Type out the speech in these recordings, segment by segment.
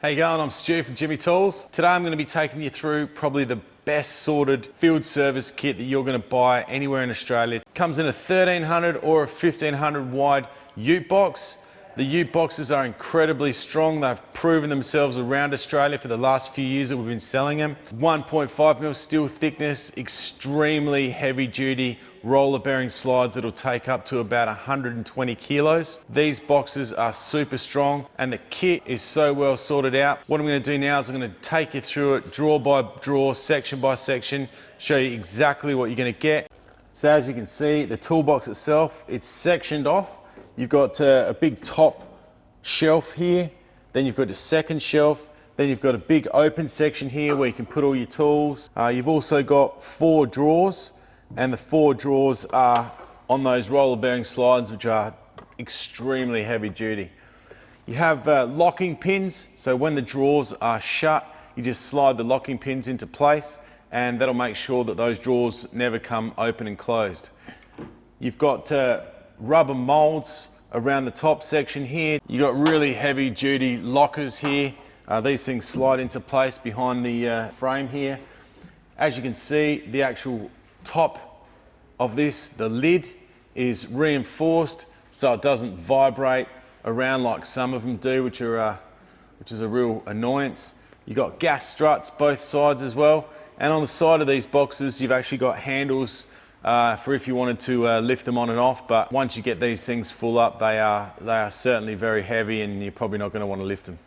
How you going? I'm Stu from Jimmy Tools. Today I'm going to be taking you through probably the best sorted field service kit that you're going to buy anywhere in Australia. It comes in a 1300 or a 1500 wide ute box. The ute boxes are incredibly strong. They've proven themselves around Australia for the last few years that we've been selling them. 1.5mm steel thickness, extremely heavy duty roller bearing slides that'll take up to about 120 kilos. These boxes are super strong and the kit is so well sorted out. What I'm going to do now is I'm going to take you through it drawer by drawer, section by section, show you exactly what you're going to get. So as you can see, the toolbox itself, it's sectioned off. You've got a big top shelf here, then you've got a second shelf, then you've got a big open section here where you can put all your tools. You've also got 4 drawers, and the 4 drawers are on those roller bearing slides, which are extremely heavy duty. You have locking pins, so when the drawers are shut, you just slide the locking pins into place, and that'll make sure that those drawers never come open and closed. You've got rubber molds around the top section here. You've got really heavy duty lockers here. These things slide into place behind the frame here. As you can see, the actual top of this, the lid, is reinforced so it doesn't vibrate around like some of them do, which is a real annoyance. You've got gas struts both sides as well, and on the side of these boxes you've actually got handles for if you wanted to lift them on and off, but once you get these things full up, they are certainly very heavy and you're probably not going to want to lift them.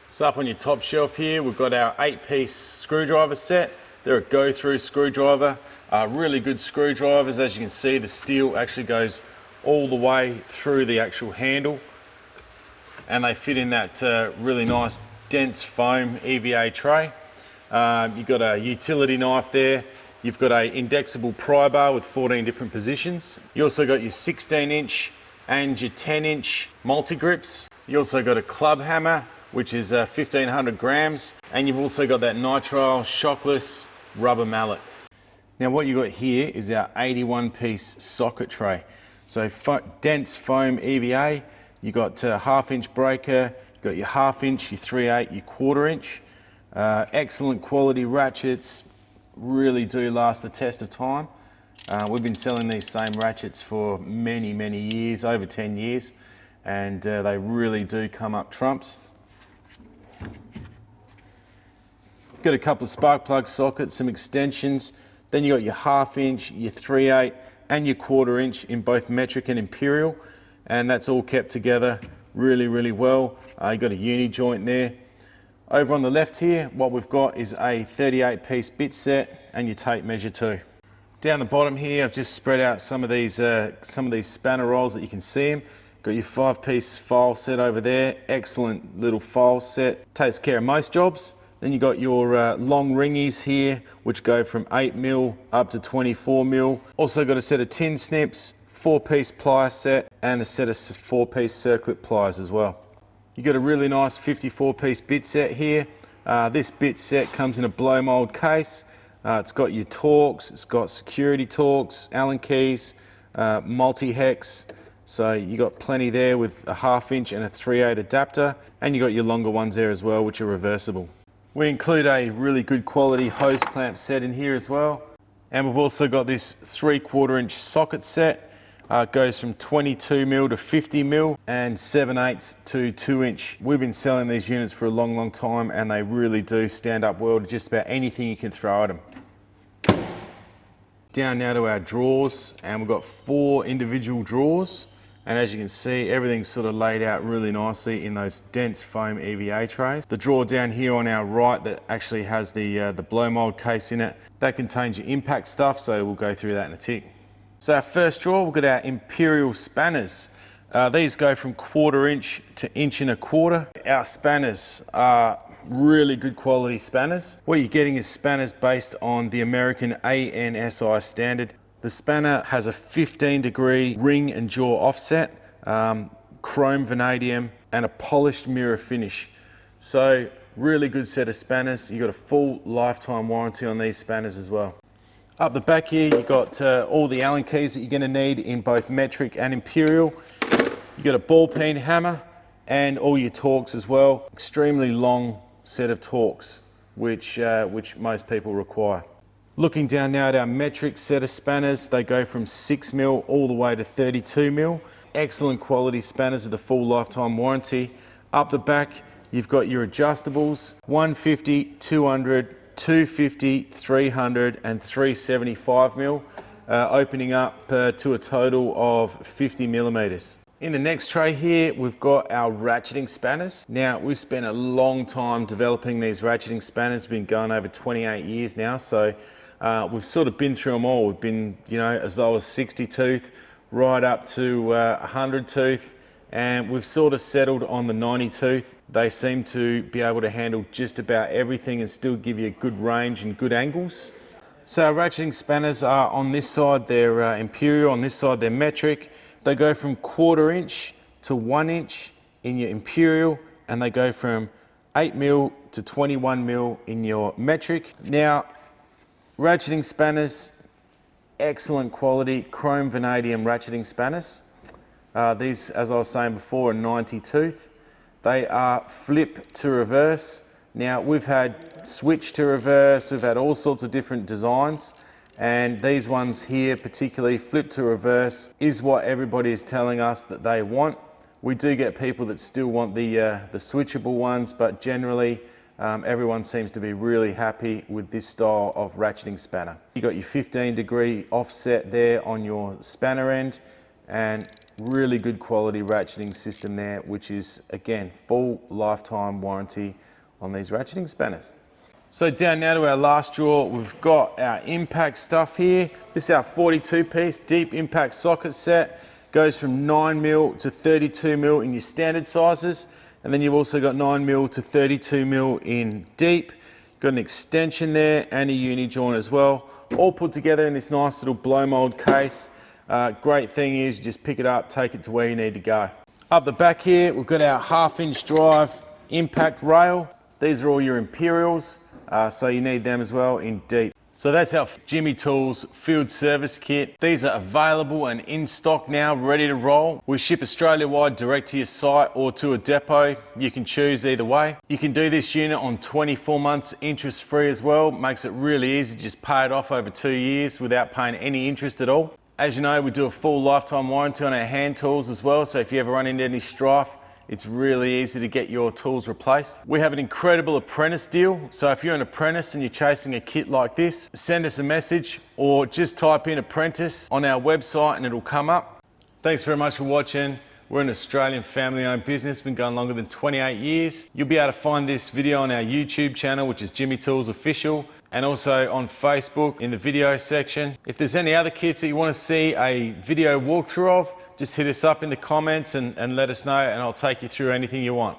So up on your top shelf here, we've got our 8-piece screwdriver set. They're a go-through screwdriver, really good screwdrivers. As you can see, the steel actually goes all the way through the actual handle, and they fit in that really nice dense foam EVA tray. You've got a utility knife there. You've got a indexable pry bar with 14 different positions. You also got your 16-inch and your 10-inch multi-grips. You also got a club hammer, which is 1500 grams, and you've also got that nitrile shockless rubber mallet. Now what you got here is our 81-piece socket tray. So dense foam EVA, you got a 1/2-inch breaker, you got your 1/2-inch, your 3/8, your 1/4-inch. Excellent quality ratchets, really do last the test of time. We've been selling these same ratchets for many years, over 10 years, and they really do come up trumps. Got a couple of spark plug sockets, some extensions, then you got your 1/2-inch, your 3/8 and your 1/4-inch in both metric and imperial, and that's all kept together really well. You got a uni joint there. Over on the left here, what we've got is a 38-piece bit set and your tape measure too. Down the bottom here, I've just spread out some of these spanner rolls that you can see them. Got your 5-piece file set over there, excellent little file set, takes care of most jobs. Then you got your long ringies here, which go from 8mm up to 24mm. Also got a set of tin snips, 4-piece plier set, and a set of 4-piece circlip pliers as well. You got a really nice 54-piece bit set here. This bit set comes in a blow mold case. It's got your Torx, it's got security Torx, Allen keys, multi-hex. So you got plenty there with a 1/2-inch and a 3/8 adapter, and you got your longer ones there as well, which are reversible. We include a really good quality hose clamp set in here as well. And we've also got this 3/4-inch socket set. It goes from 22mm to 50mm and 7/8 to 2-inch. We've been selling these units for a long time, and they really do stand up well to just about anything you can throw at them. Down now to our drawers, and we've got 4 individual drawers. And as you can see, everything's sort of laid out really nicely in those dense foam EVA trays. The drawer down here on our right that actually has the blow mold case in it, that contains your impact stuff, so we'll go through that in a tick. So our first drawer, we've got our Imperial spanners. These go from 1/4-inch to 1.25 inch. Our spanners are really good quality spanners. What you're getting is spanners based on the American ANSI standard. The spanner has a 15-degree ring and jaw offset, chrome vanadium, and a polished mirror finish. So really good set of spanners. You've got a full lifetime warranty on these spanners as well. Up the back here, you've got all the Allen keys that you're going to need in both metric and imperial. You've got a ball peen hammer, and all your torques as well. Extremely long set of torques, which most people require. Looking down now at our metric set of spanners, they go from 6mm all the way to 32mm. Excellent quality spanners with a full lifetime warranty. Up the back, you've got your adjustables, 150, 200, 250, 300 and 375mm, opening up to a total of 50mm. In the next tray here, we've got our ratcheting spanners. Now, we've spent a long time developing these ratcheting spanners. We've been going over 28 years now, so we've sort of been through them all. We've been, as low as 60 tooth, right up to 100 tooth, and we've sort of settled on the 90 tooth. They seem to be able to handle just about everything and still give you a good range and good angles. So our ratcheting spanners are on this side, they're imperial, on this side they're metric. They go from 1/4 inch to 1 inch in your imperial, and they go from 8mm to 21mm in your metric. Now, ratcheting spanners, excellent quality, chrome vanadium ratcheting spanners. These, as I was saying before, are 90 tooth. They are flip to reverse. Now, we've had switch to reverse, we've had all sorts of different designs. And these ones here, particularly flip to reverse, is what everybody is telling us that they want. We do get people that still want the switchable ones, but generally everyone seems to be really happy with this style of ratcheting spanner. You got your 15-degree offset there on your spanner end, and really good quality ratcheting system there, which is, again, full lifetime warranty on these ratcheting spanners. So down now to our last drawer, we've got our impact stuff here. This is our 42-piece deep impact socket set. Goes from 9mm to 32mm in your standard sizes. And then you've also got 9mm to 32mm in deep. Got an extension there and a uni joint as well. All put together in this nice little blow mold case. Great thing is you just pick it up, take it to where you need to go. Up the back here, we've got our 1/2 inch drive impact rail. These are all your imperials. So you need them as well in deep. So that's our Jimmy Tools field service kit. These are available and in stock now, ready to roll. We ship Australia-wide direct to your site or to a depot. You can choose either way. You can do this unit on 24 months interest-free as well. Makes it really easy, just pay it off over 2 years without paying any interest at all. As you know, we do a full lifetime warranty on our hand tools as well, so if you ever run into any strife, it's really easy to get your tools replaced. We have an incredible apprentice deal. So if you're an apprentice and you're chasing a kit like this, send us a message or just type in apprentice on our website and it'll come up. Thanks very much for watching. We're an Australian family-owned business, been going longer than 28 years. You'll be able to find this video on our YouTube channel, which is Jimmy Tools Official, and also on Facebook in the video section. If there's any other kits that you want to see a video walkthrough of, just hit us up in the comments and let us know, and I'll take you through anything you want.